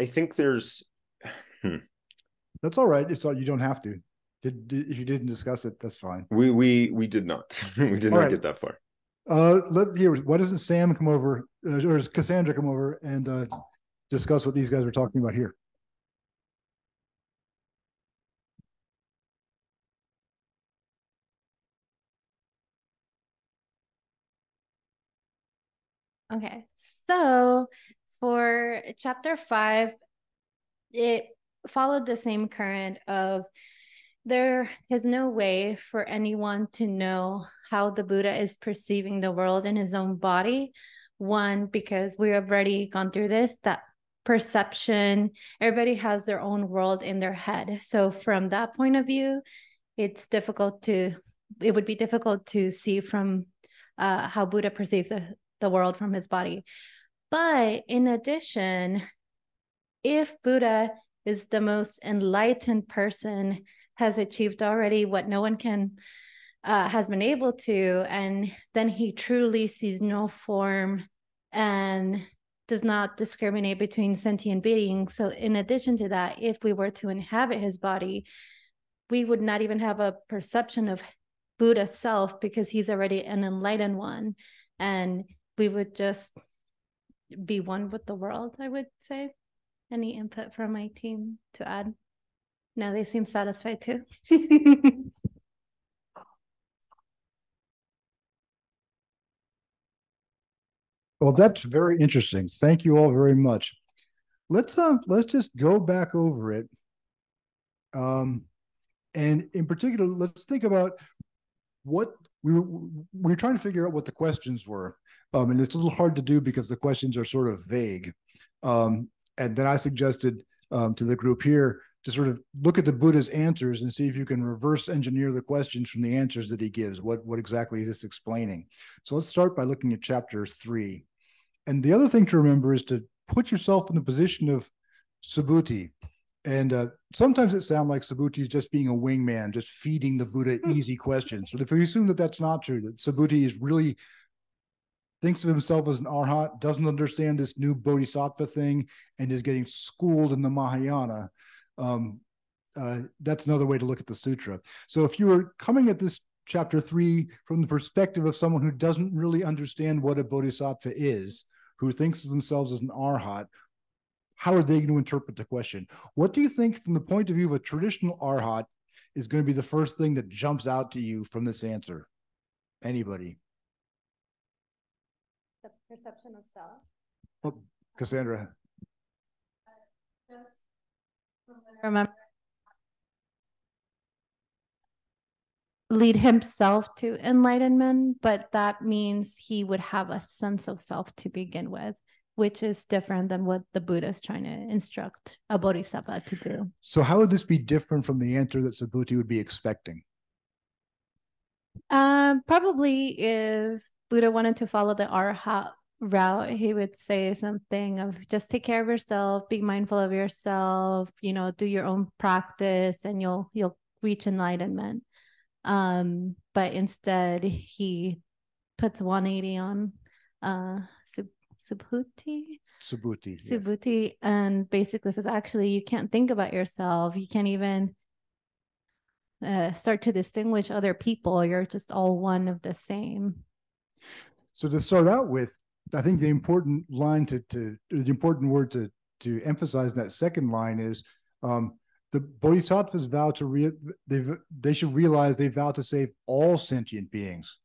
I think there's That's all right. It's all, you don't have to. If you didn't discuss it, that's fine. We did not. We did not get that far. Why doesn't Sam come over, or Cassandra come over and discuss what these guys are talking about here? Okay, so for chapter 5, it followed the same current of there is no way for anyone to know how the Buddha is perceiving the world in his own body. One, because we have already gone through this, that perception, everybody has their own world in their head. So from that point of view, it would be difficult to see from how Buddha perceived the world from his body. But in addition, if Buddha is the most enlightened person, has achieved already what no one has been able to, and then he truly sees no form and does not discriminate between sentient beings. So in addition to that, if we were to inhabit his body, we would not even have a perception of Buddha's self because he's already an enlightened one. And we would just be one with the world, I would say. Any input from my team to add? No, they seem satisfied too. Well, that's very interesting. Thank you all very much. Let's just go back over it. And in particular, let's think about what we're trying to figure out what the questions were. And it's a little hard to do because the questions are sort of vague. And then I suggested to the group here to sort of look at the Buddha's answers and see if you can reverse engineer the questions from the answers that he gives. What exactly is this explaining? So let's start by looking at chapter 3. And the other thing to remember is to put yourself in the position of Subhuti. And sometimes it sounds like Subhuti is just being a wingman, just feeding the Buddha easy questions. But if we assume that that's not true, that Subhuti is really thinks of himself as an arhat, doesn't understand this new bodhisattva thing, and is getting schooled in the Mahayana, that's another way to look at the sutra. So if you were coming at this chapter 3 from the perspective of someone who doesn't really understand what a bodhisattva is, who thinks of themselves as an arhat, how are they going to interpret the question? What do you think from the point of view of a traditional arhat is going to be the first thing that jumps out to you from this answer? Anybody? The perception of self. Oh, Cassandra. Remember, lead himself to enlightenment, but that means he would have a sense of self to begin with, which is different than what the Buddha is trying to instruct a bodhisattva to do. So how would this be different from the answer that Subhuti would be expecting? Probably if Buddha wanted to follow the arhat route, he would say something of just take care of yourself, be mindful of yourself, do your own practice, and you'll reach enlightenment. But instead he puts 180 on Subhuti, yes. and basically says, actually, you can't think about yourself. You can't even start to distinguish other people. You're just all one of the same. So to start out with, I think the important line the important word to emphasize in that second line is the bodhisattvas vow to they should realize they vow to save all sentient beings.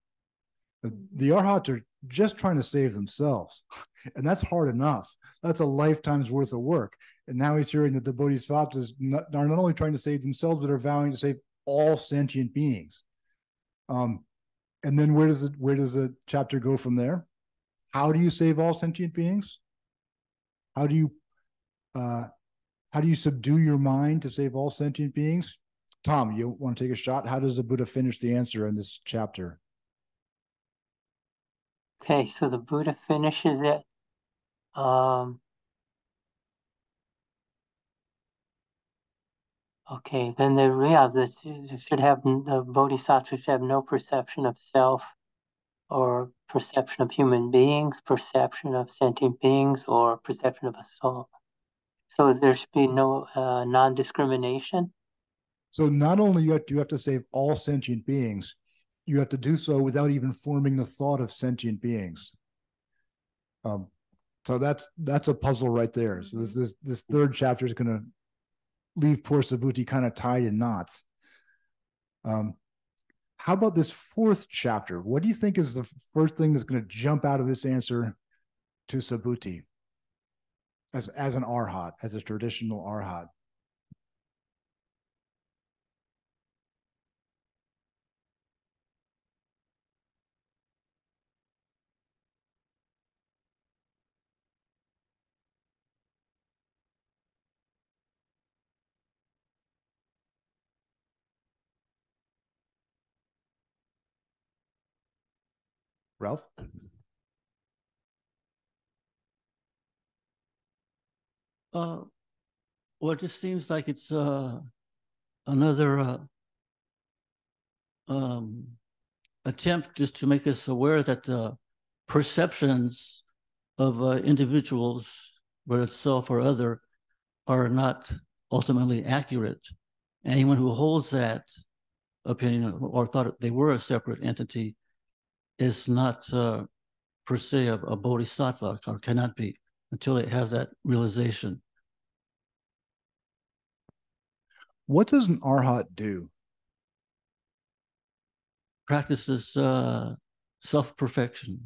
The arhats are just trying to save themselves, and that's hard enough. That's a lifetime's worth of work. And now he's hearing that the bodhisattvas are not only trying to save themselves, but are vowing to save all sentient beings. And then where does the chapter go from there? How do you save all sentient beings? How do you subdue your mind to save all sentient beings? Tom, you want to take a shot? How does the Buddha finish the answer in this chapter? Okay, so the Buddha finishes it. Okay, then the bodhisattva should have no perception of self or perception of human beings, perception of sentient beings, or perception of a soul. So there should be no non-discrimination. So not only do you have to save all sentient beings, you have to do so without even forming the thought of sentient beings. So that's a puzzle right there. So this third chapter is going to leave poor Subhuti kind of tied in knots. How about this fourth chapter? What do you think is the first thing that's going to jump out of this answer to Subhuti as an arhat, as a traditional arhat? Ralph? Well, it just seems like it's another attempt just to make us aware that perceptions of individuals, whether it's self or other, are not ultimately accurate. Anyone who holds that opinion or thought they were a separate entity is not per se a bodhisattva, or cannot be until they have that realization. What does an arhat do? Practices self-perfection.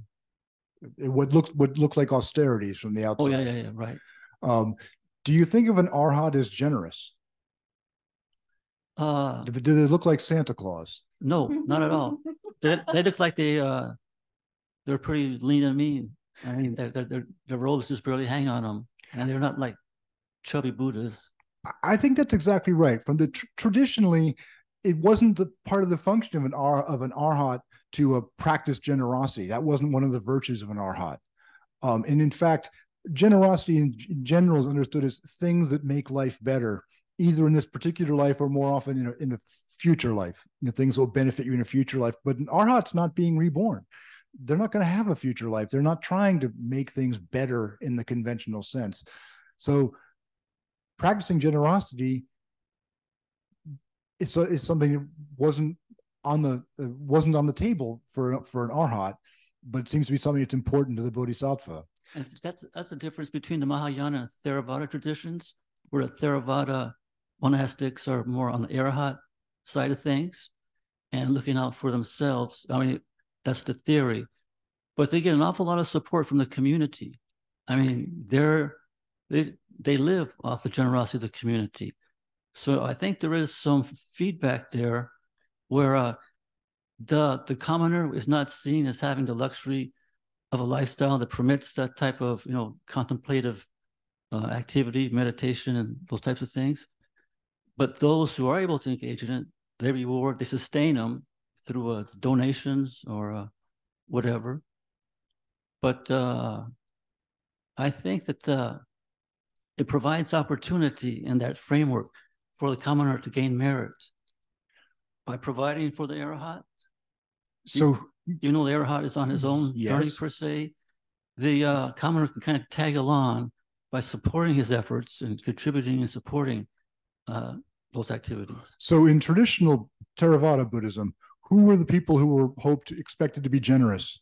What looks like austerities from the outside. Oh, yeah, right. Do you think of an arhat as generous? Do they look like Santa Claus? No, not at all. They look like they're pretty lean and mean. I mean, their robes just barely hang on them, and they're not like chubby Buddhas. I think that's exactly right. From the traditionally, it wasn't the part of the function of an arhat to practice generosity. That wasn't one of the virtues of an arhat. And in fact, generosity in general is understood as things that make life better, either in this particular life or more often in a future life. Things that will benefit you in a future life. But an arhat's not being reborn. They're not going to have a future life. They're not trying to make things better in the conventional sense. So practicing generosity is something that wasn't on the table for an arhat, but it seems to be something that's important to the bodhisattva. And that's the difference between the Mahayana and Theravada traditions, where the Theravada monastics are more on the arhat side of things and looking out for themselves. I mean, that's the theory, but they get an awful lot of support from the community. I mean, they live off the generosity of the community. So I think there is some feedback there where the commoner is not seen as having the luxury of a lifestyle that permits that type of contemplative activity, meditation, and those types of things. But those who are able to engage in it, they sustain them through donations or whatever. But I think that it provides opportunity in that framework for the commoner to gain merit by providing for the arhat. So the arhat is on his own journey per se. The commoner can kind of tag along by supporting his efforts and contributing and supporting those activities. So in traditional Theravada Buddhism, who were the people who were expected to be generous?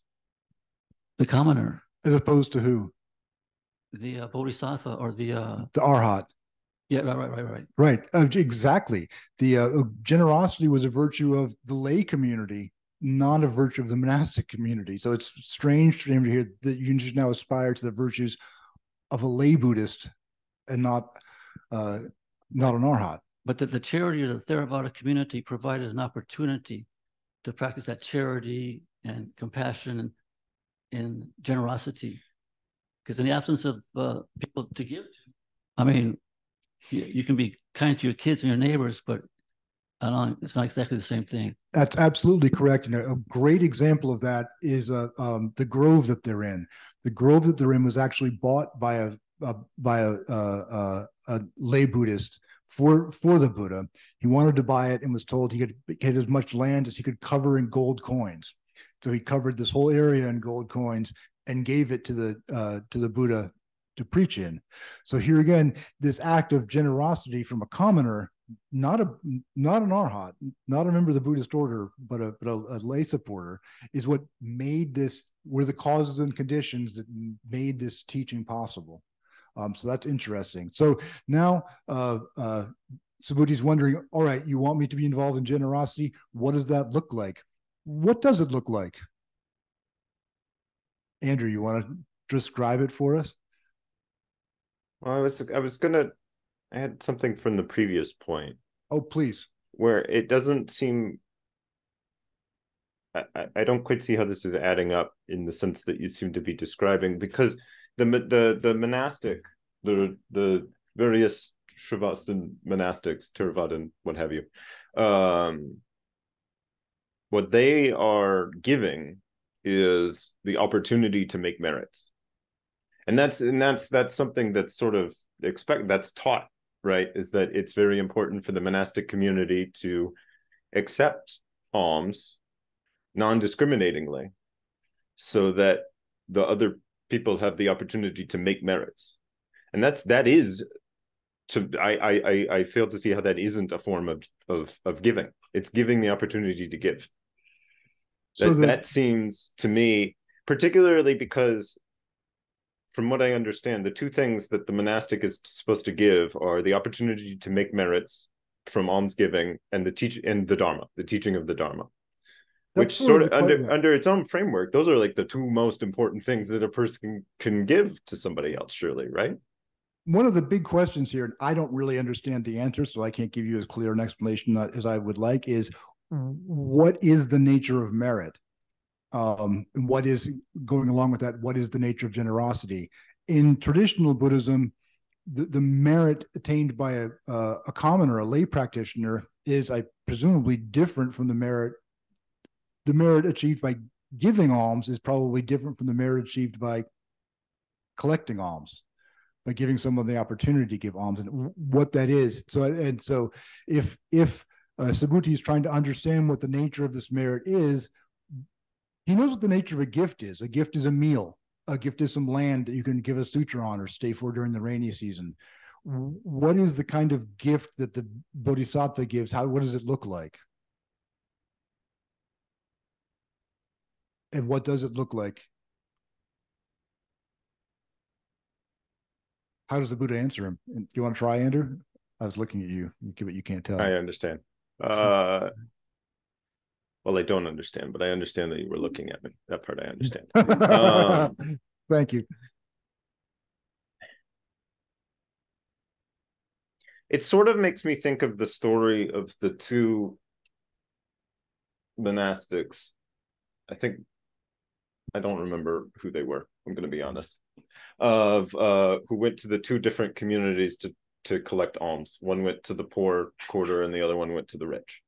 The commoner. As opposed to who? The bodhisattva or the arhat. Yeah, right. Right, exactly. The generosity was a virtue of the lay community, not a virtue of the monastic community. So it's strange for him to hear that you should now aspire to the virtues of a lay Buddhist and not an arhat. But the charity of the Theravada community provided an opportunity to practice that charity and compassion and generosity. Because in the absence of people to give to, I mean, you can be kind to your kids and your neighbors, but it's not exactly the same thing. That's absolutely correct. And a great example of that is the grove that they're in. The grove that they're in was actually bought by a lay Buddhist for the Buddha. He wanted to buy it and was told he could get as much land as he could cover in gold coins. So he covered this whole area in gold coins and gave it to the Buddha to preach in. So here again, this act of generosity from a commoner, not an arhat, not a member of the Buddhist order, but a lay supporter, is what made this, were the causes and conditions that made this teaching possible. So that's interesting. So now Subhuti's wondering, all right, you want me to be involved in generosity? What does that look like? What does it look like? Andrew, you want to describe it for us? Well, I had something from the previous point. Oh, please. Where it doesn't seem, I don't quite see how this is adding up in the sense that you seem to be describing, because the monastic, the various Shrivastan monastics, Theravada, what have you, what they are giving is the opportunity to make merits, and that's something that's sort of that's taught, right? Is that it's very important for the monastic community to accept alms non-discriminatingly, so that the other people have the opportunity to make merits. And that is to I fail to see how that isn't a form of giving. It's giving the opportunity to give. So that seems to me, particularly because from what I understand, the two things that the monastic is supposed to give are the opportunity to make merits from almsgiving and the Dharma, the teaching of the Dharma. Which sort of under its own framework, those are like the two most important things that a person can give to somebody else, surely, right? One of the big questions here, and I don't really understand the answer, so I can't give you as clear an explanation as I would like, is what is the nature of merit? And what is, going along with that, what is the nature of generosity? In traditional Buddhism, the merit attained by a commoner, a lay practitioner, is presumably different from the merit achieved by giving alms is probably different from the merit achieved by collecting alms, by giving someone the opportunity to give alms, and what that is. So if Subhuti is trying to understand what the nature of this merit is, he knows what the nature of a gift is. A gift is a meal. A gift is some land that you can give a sutra on or stay for during the rainy season. What is the kind of gift that the Bodhisattva gives? What does it look like? And what does it look like? How does the Buddha answer him? Do you want to try, Andrew? I was looking at you. You can't tell. I understand. Well, I don't understand, but I understand that you were looking at me. That part I understand. Thank you. It sort of makes me think of the story of the two monastics. I don't remember who they were, I'm going to be honest, who went to the two different communities to collect alms. One went to the poor quarter and the other one went to the rich.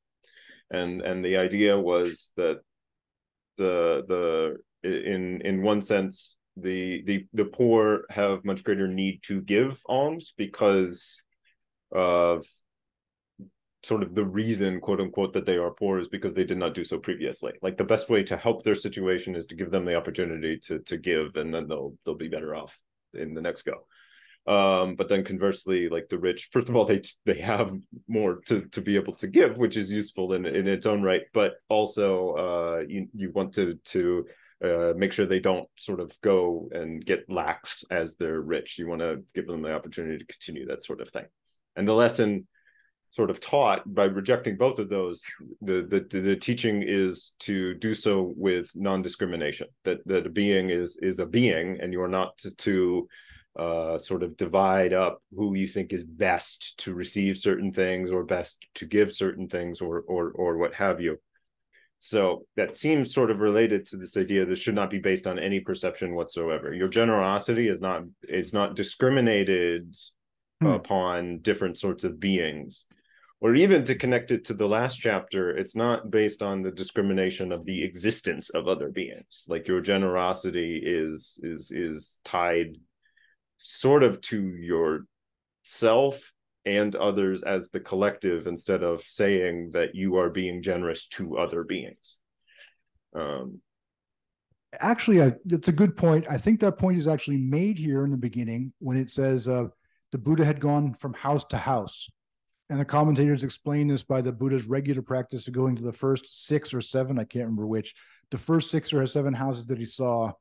And the idea was that in one sense, the poor have much greater need to give alms because of sort of the reason, quote unquote, that they are poor is because they did not do so previously. Like the best way to help their situation is to give them the opportunity to give, and then they'll be better off in the next go. But then conversely, like the rich, first of all, they have more to be able to give, which is useful in its own right. But also, you want to make sure they don't sort of go and get lax as they're rich. You want to give them the opportunity to continue that sort of thing. And the lesson sort of taught by rejecting both of those, the teaching is to do so with non-discrimination. That a being is a being, and you are not to sort of divide up who you think is best to receive certain things or best to give certain things or what have you. So that seems sort of related to this idea that should not be based on any perception whatsoever. Your generosity is not discriminated upon different sorts of beings. Or even to connect it to the last chapter, it's not based on the discrimination of the existence of other beings. Like your generosity is tied sort of to yourself and others as the collective, instead of saying that you are being generous to other beings. Actually, that's a good point. I think that point is actually made here in the beginning when it says the Buddha had gone from house to house. And the commentators explain this by the Buddha's regular practice of going to the first 6 or 7, I can't remember which, the first 6 or 7 houses that he saw.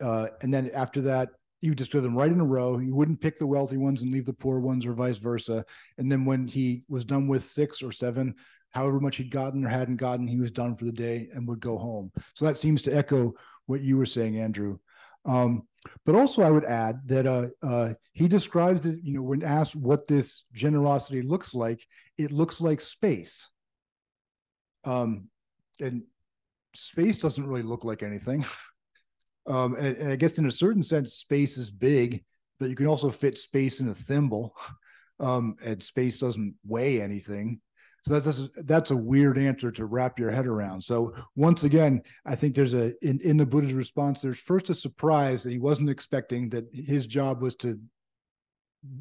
And then after that, he would just do them right in a row. He wouldn't pick the wealthy ones and leave the poor ones or vice versa. And then when he was done with 6 or 7, however much he'd gotten or hadn't gotten, he was done for the day and would go home. So that seems to echo what you were saying, Andrew. But also I would add that he describes it, when asked what this generosity looks like, it looks like space. And space doesn't really look like anything. And I guess in a certain sense, space is big, but you can also fit space in a thimble, and space doesn't weigh anything. So that's a weird answer to wrap your head around. So once again, I think there's in the Buddha's response, there's first a surprise that he wasn't expecting, that his job was to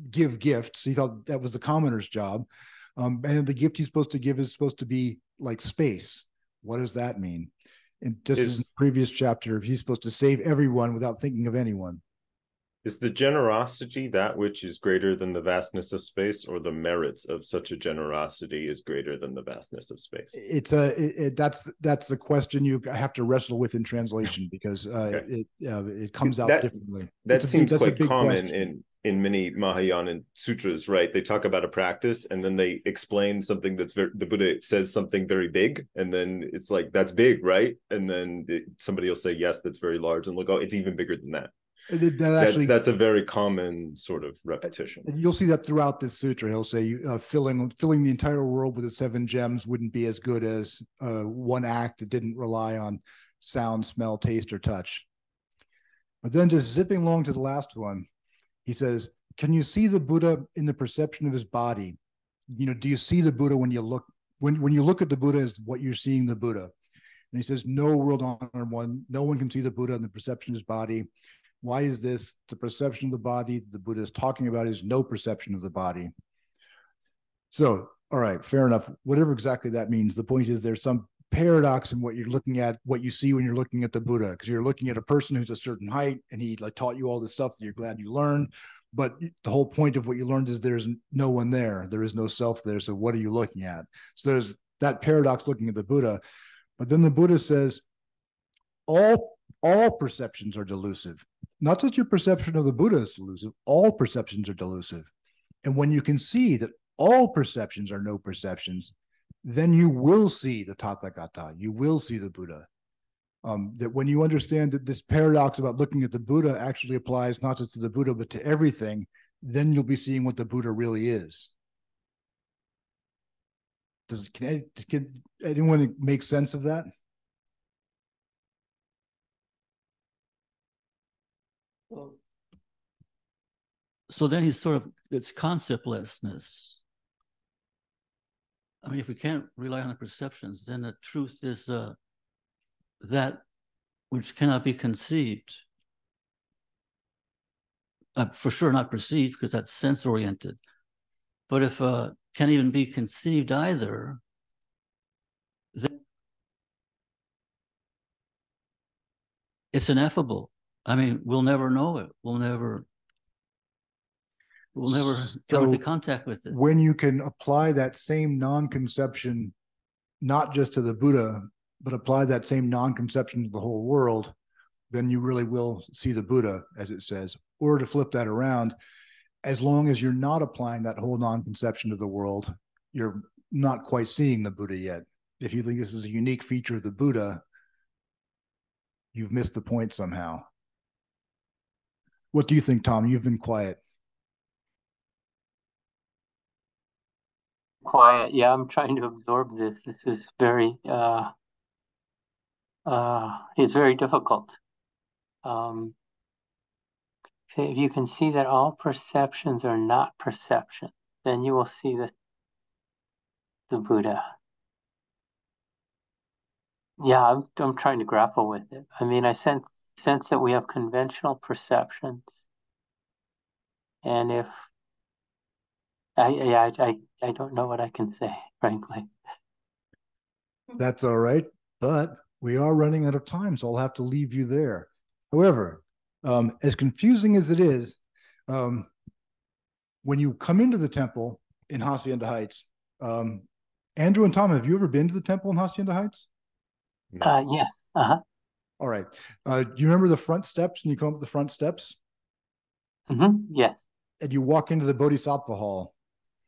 give gifts. He thought that was the commoner's job. And the gift he's supposed to give is supposed to be like space. What does that mean? And just as in the previous chapter, he's supposed to save everyone without thinking of anyone. Is the generosity that which is greater than the vastness of space, or the merits of such a generosity is greater than the vastness of space? That's the question you have to wrestle with in translation, because it comes out differently. That seems quite common in many Mahayana sutras, right? They talk about a practice and then they explain something that's the Buddha says something very big, and then it's like, that's big, right? And then somebody will say, yes, that's very large, and they'll go, it's even bigger than that. That's a very common sort of repetition. You'll see that throughout this sutra. He'll say filling the entire world with the 7 gems wouldn't be as good as one act that didn't rely on sound, smell, taste, or touch. But then just zipping along to the last one, he says, can you see the Buddha in the perception of his body? Do you see the Buddha when you look at the Buddha as what you're seeing the Buddha? And he says, no, world honored one, no one can see the Buddha in the perception of his body. Why is this? The perception of the body that the Buddha is talking about is no perception of the body. So, all right, fair enough. Whatever exactly that means, the point is there's some paradox in what you're looking at, what you see when you're looking at the Buddha, because you're looking at a person who's a certain height and he taught you all this stuff that you're glad you learned. But the whole point of what you learned is there's no one there. There is no self there. So what are you looking at? So there's that paradox looking at the Buddha. But then the Buddha says, all perceptions are delusive. Not just your perception of the Buddha is delusive, all perceptions are delusive. And when you can see that all perceptions are no perceptions, then you will see the Tathagata, you will see the Buddha. That when you understand that this paradox about looking at the Buddha actually applies not just to the Buddha, but to everything, then you'll be seeing what the Buddha really is. Can anyone make sense of that? So then it's conceptlessness. I mean, if we can't rely on the perceptions, then the truth is that which cannot be conceived. For sure not perceived, because that's sense-oriented. But if can't even be conceived either, then it's ineffable. I mean, we'll never know it. We'll never come into contact with it. When you can apply that same non-conception, not just to the Buddha, but apply that same non-conception to the whole world, then you really will see the Buddha, as it says. Or to flip that around, as long as you're not applying that whole non-conception to the world, you're not quite seeing the Buddha yet. If you think this is a unique feature of the Buddha, you've missed the point somehow. What do you think, Tom? You've been quiet. Quiet. Yeah, I'm trying to absorb this. This is very it's very difficult. So if you can see that all perceptions are not perception, then you will see the Buddha. Yeah, I'm trying to grapple with it. I mean, I sense that we have conventional perceptions, and if I don't know what I can say, frankly. That's all right, but we are running out of time, so I'll have to leave you there. However, as confusing as it is, when you come into the temple in Hacienda Heights, Andrew and Tom, have you ever been to the temple in Hacienda Heights? Yeah. Uh-huh. All right. Do you remember the front steps when you come up the front steps? Mm-hmm. Yes. And you walk into the Bodhisattva Hall.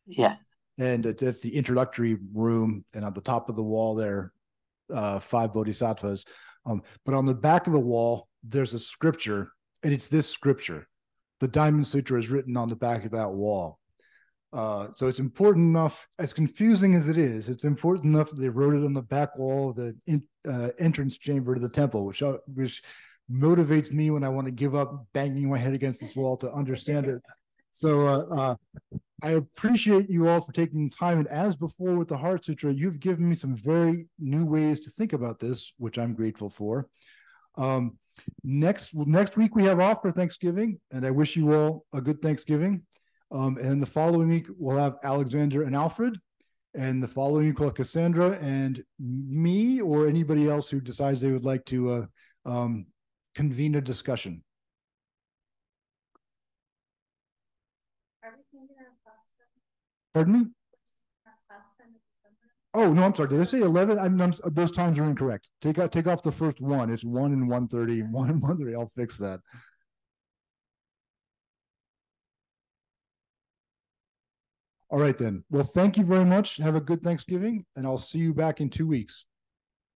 Yes. And that's the introductory room. And on the top of the wall there, 5 bodhisattvas. But on the back of the wall, there's a scripture, and it's this scripture. The Diamond Sutra is written on the back of that wall. So it's important enough, as confusing as it is, it's important enough that they wrote it on the back wall of the entrance chamber to the temple, which motivates me when I want to give up banging my head against this wall to understand it. So I appreciate you all for taking time. And as before with the Heart Sutra, you've given me some very new ways to think about this, which I'm grateful for. Next week we have off for Thanksgiving, and I wish you all a good Thanksgiving. And the following week we'll have Alexander and Alfred, and the following week we'll have Cassandra and me, or anybody else who decides they would like to convene a discussion. Pardon me? Oh, no, I'm sorry. Did I say 11? Those times are incorrect. Take off the first one. It's 1 and 1:30, 1 and 1:30. I'll fix that. All right, then. Well, thank you very much. Have a good Thanksgiving, and I'll see you back in 2 weeks.